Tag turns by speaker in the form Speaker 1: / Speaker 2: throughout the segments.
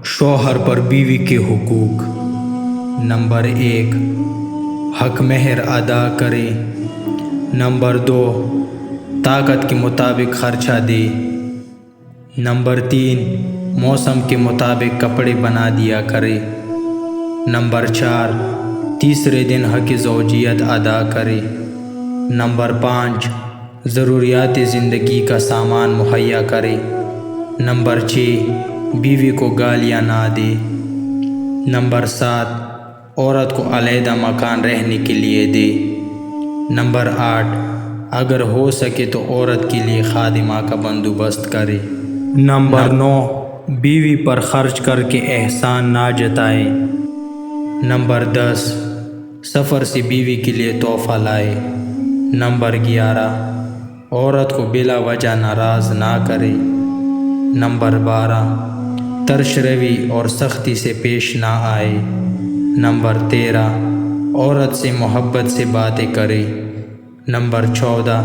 Speaker 1: شوہر پر بیوی کے حقوق۔ نمبر 1، حق مہر ادا کرے۔ نمبر 2، طاقت کے مطابق خرچہ دے۔ نمبر 3، موسم کے مطابق کپڑے بنا دیا کرے۔ نمبر 4، تیسرے دن حق زوجیت ادا کرے۔ نمبر 5، ضروریات زندگی کا سامان مہیا کرے۔ نمبر 6، بیوی کو گالیاں نہ دے۔ نمبر 7، عورت کو علیحدہ مکان رہنے کے لیے دے۔ نمبر 8، اگر ہو سکے تو عورت کے لیے خادمہ کا بندوبست کرے۔ نمبر 9، بیوی پر خرچ کر کے احسان نہ جتائے۔ نمبر 10، سفر سے بیوی کے لیے تحفہ لائے۔ نمبر 11، عورت کو بلا وجہ ناراض نہ کرے۔ نمبر 12، ترش روی اور سختی سے پیش نہ آئے۔ نمبر 13، عورت سے محبت سے باتیں کرے۔ نمبر 14،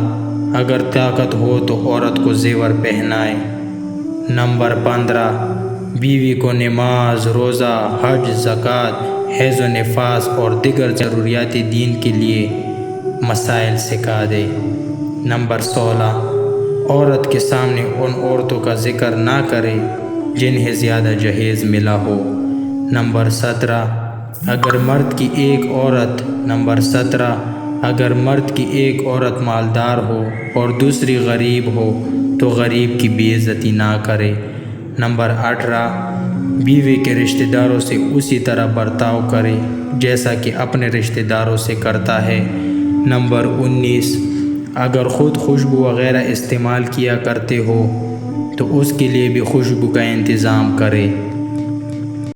Speaker 1: اگر طاقت ہو تو عورت کو زیور پہنائے۔ نمبر 15، بیوی کو نماز، روزہ، حج، زکوٰۃ، حیض و نفاس اور دیگر ضروریات دین کے لیے مسائل سکھا دے۔ نمبر 16، عورت کے سامنے ان عورتوں کا ذکر نہ کرے جنہیں زیادہ جہیز ملا ہو۔ نمبر 17، اگر مرد کی ایک عورت مالدار ہو اور دوسری غریب ہو تو غریب کی بے عزتی نہ کرے۔ نمبر 18، بیوی کے رشتہ داروں سے اسی طرح برتاؤ کرے جیسا کہ اپنے رشتہ داروں سے کرتا ہے۔ نمبر 19، اگر خود خوشبو وغیرہ استعمال کیا کرتے ہو تو اس کے لیے بھی خوشبو کا انتظام کرے۔